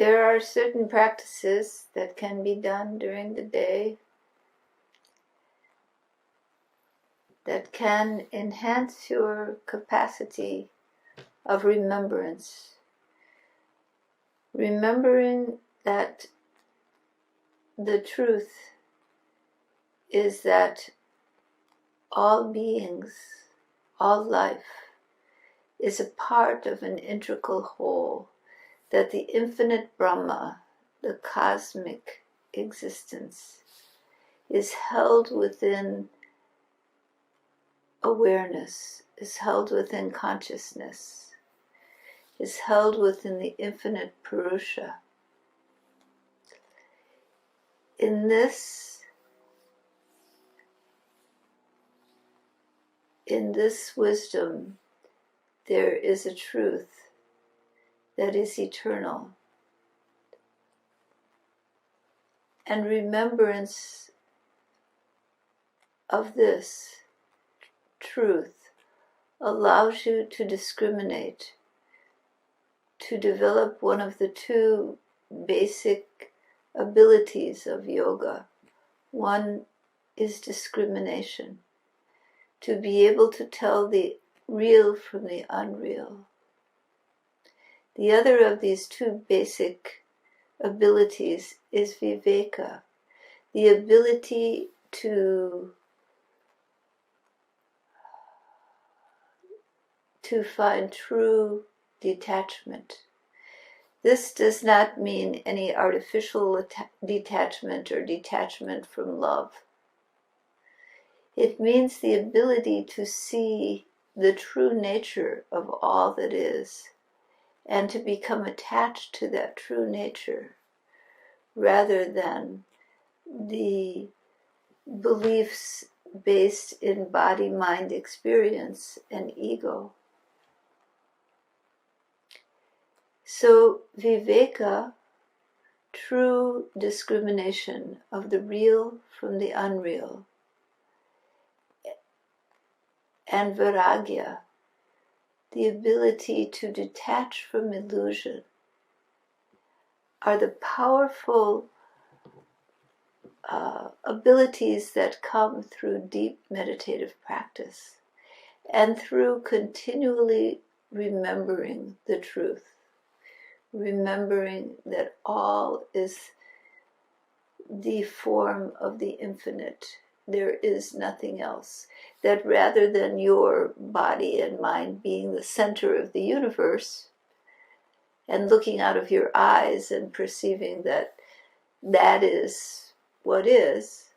There are certain practices that can be done during the day that can enhance your capacity of remembrance. Remembering that the truth is that all beings, all life, is a part of an integral whole, that the infinite Brahma, the cosmic existence, is held within awareness, is held within consciousness, is held within the infinite Purusha. In this wisdom, there is a truth that is eternal. And remembrance of this truth allows you to discriminate, to develop one of the two basic abilities of yoga. One is discrimination, to be able to tell the real from the unreal. The other of these two basic abilities is Viveka, the ability to find true detachment. This does not mean any artificial detachment or detachment from love. It means the ability to see the true nature of all that is and to become attached to that true nature rather than the beliefs based in body-mind experience and ego. So Viveka, true discrimination of the real from the unreal, and Vairagya, the ability to detach from illusion, are the powerful abilities that come through deep meditative practice and through continually remembering the truth. Remembering that all is the form of the infinite. There is nothing else. That rather than your body and mind being the center of the universe and looking out of your eyes and perceiving that that is what is,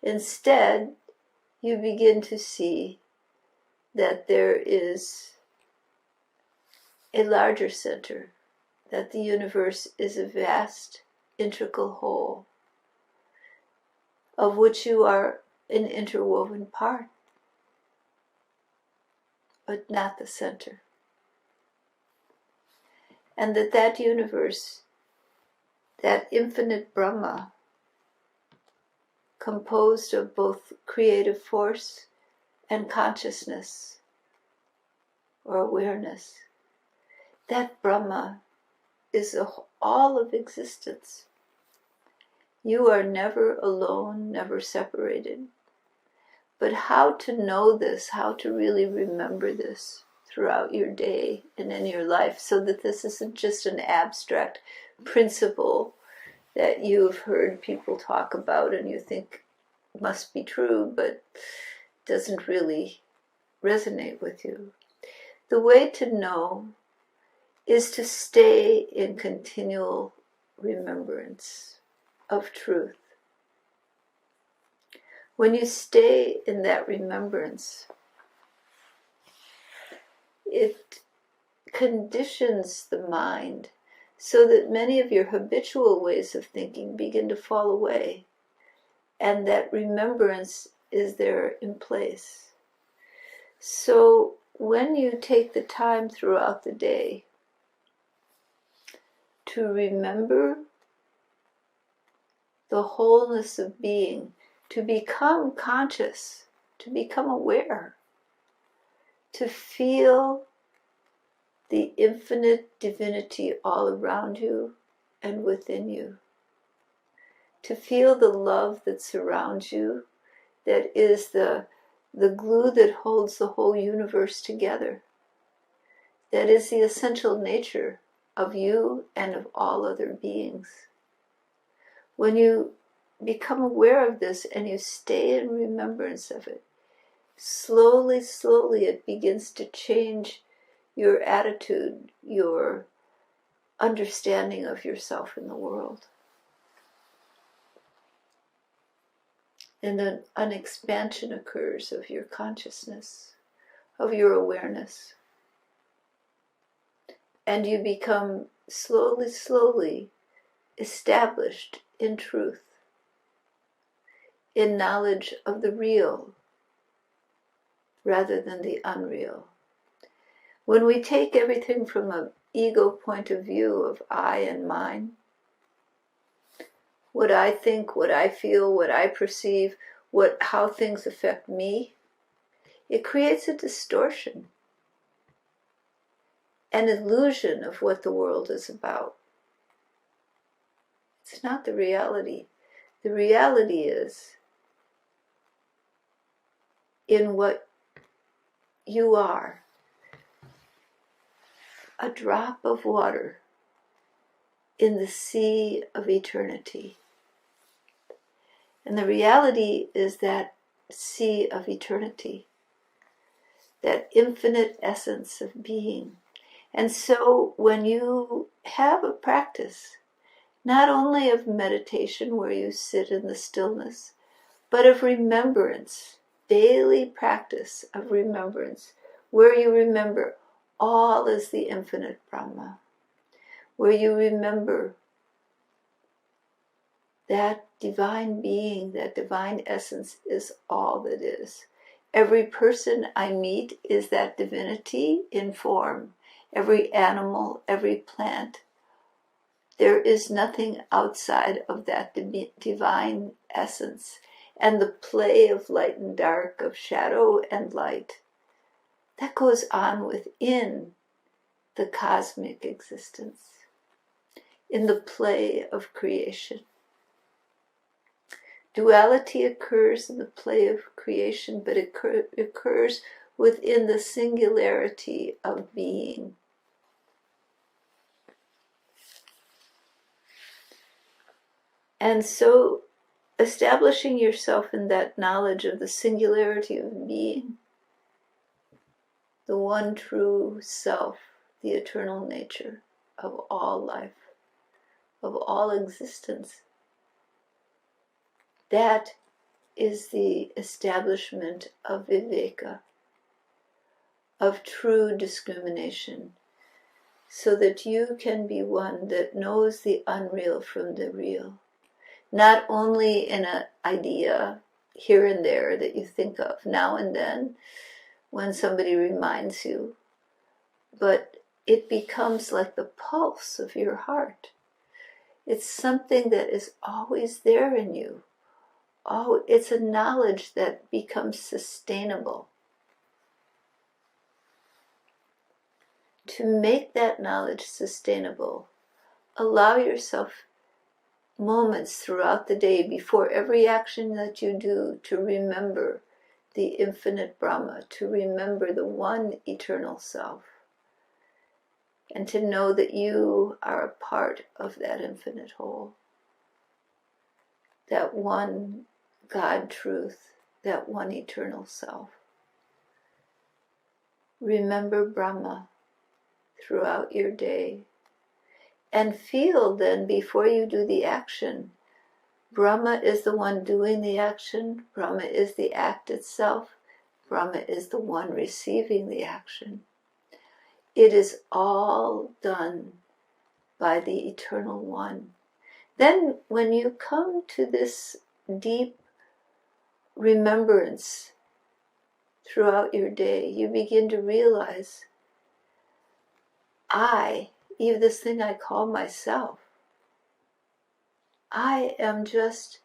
instead you begin to see that there is a larger center, that the universe is a vast, integral whole, of which you are an interwoven part, but not the center. And that universe, that infinite Brahma, composed of both creative force and consciousness or awareness, that Brahma is all of existence. You are never alone, never separated. But how to know this, how to really remember this throughout your day and in your life, so that this isn't just an abstract principle that you've heard people talk about and you think must be true, but doesn't really resonate with you. The way to know is to stay in continual remembrance of truth. When you stay in that remembrance, it conditions the mind so that many of your habitual ways of thinking begin to fall away, and that remembrance is there in place. So when you take the time throughout the day to remember the wholeness of being, to become conscious, to become aware, to feel the infinite divinity all around you and within you. To feel the love that surrounds you, that is the glue that holds the whole universe together. That is the essential nature of you and of all other beings. When you become aware of this and you stay in remembrance of it, slowly, slowly it begins to change your attitude, your understanding of yourself in the world. And then an expansion occurs of your consciousness, of your awareness. And you become slowly, slowly established in truth, in knowledge of the real rather than the unreal. When we take everything from an ego point of view of I and mine, what I think, what I feel, what I perceive, how things affect me, it creates a distortion, an illusion of what the world is about. It's not the reality. The reality is in what you are, a drop of water in the sea of eternity. And the reality is that sea of eternity, that infinite essence of being. And so when you have a practice, not only of meditation where you sit in the stillness, but of remembrance, daily practice of remembrance, where you remember all is the infinite Brahma, where you remember that divine being, that divine essence is all that is. Every person I meet is that divinity in form. Every animal, every plant. There is nothing outside of that divine essence. And the play of light and dark, of shadow and light, that goes on within the cosmic existence, in the play of creation. Duality occurs in the play of creation, but it occurs within the singularity of being. And so, establishing yourself in that knowledge of the singularity of being, the one true self, the eternal nature of all life, of all existence, that is the establishment of Viveka, of true discrimination, so that you can be one that knows the unreal from the real. Not only in an idea here and there that you think of now and then when somebody reminds you, but it becomes like the pulse of your heart. It's something that is always there in you. Oh, it's a knowledge that becomes sustainable. To make that knowledge sustainable, allow yourself moments throughout the day before every action that you do to remember the infinite Brahma, to remember the one eternal self, and to know that you are a part of that infinite whole, that one God truth, that one eternal self. Remember Brahma throughout your day, and feel then before you do the action, Brahma is the one doing the action, Brahma is the act itself, Brahma is the one receiving the action. It is all done by the Eternal One. Then when you come to this deep remembrance throughout your day, you begin to realize, even this thing I call myself, I am just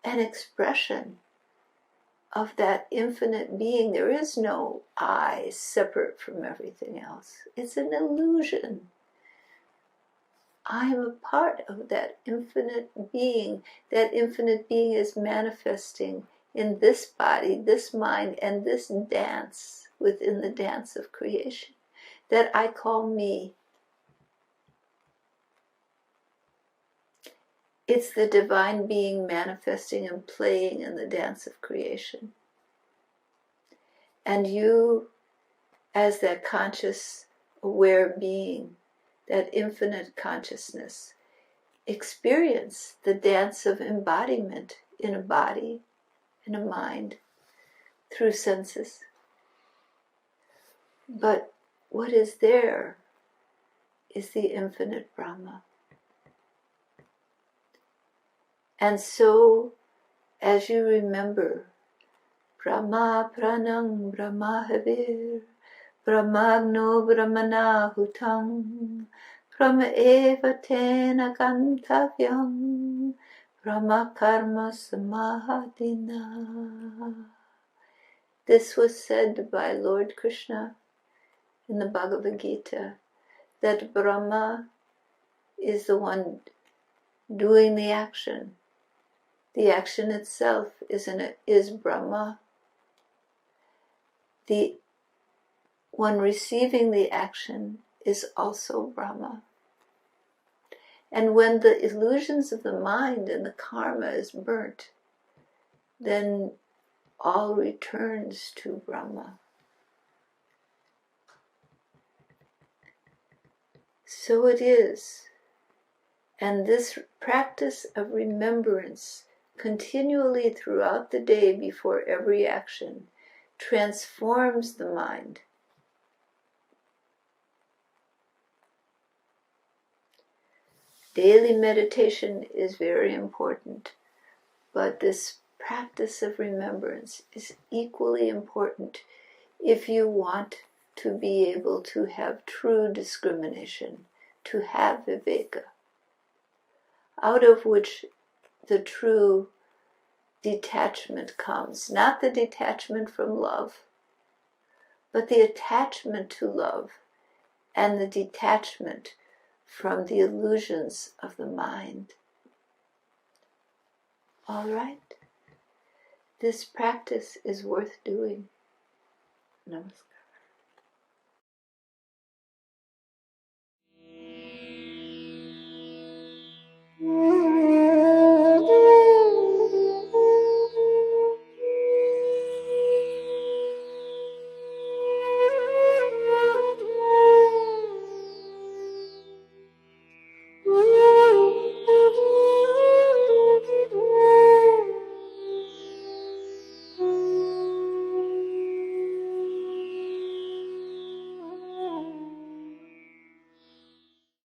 an expression of that infinite being. There is no I separate from everything else. It's an illusion. I'm a part of that infinite being. That infinite being is manifesting in this body, this mind, and this dance within the dance of creation that I call me. It's the divine being manifesting and playing in the dance of creation. And you, as that conscious, aware being, that infinite consciousness, experience the dance of embodiment in a body, in a mind, through senses. But what is there is the infinite Brahma. And so, as you remember, Brahma pranam Brahma havir, Brahmagno Brahmana hutam, Brahma eva tena gantavyam, Brahma karma samahadina. This was said by Lord Krishna in the Bhagavad Gita, that Brahma is the one doing the action. The action itself is Brahma. The one receiving the action is also Brahma. And when the illusions of the mind and the karma is burnt, then all returns to Brahma. So it is. And this practice of remembrance continually throughout the day before every action transforms the mind. Daily meditation is very important, but this practice of remembrance is equally important if you want to be able to have true discrimination, to have Viveka, out of which the true detachment comes. Not the detachment from love, but the attachment to love and the detachment from the illusions of the mind. All right? This practice is worth doing. Namaskar.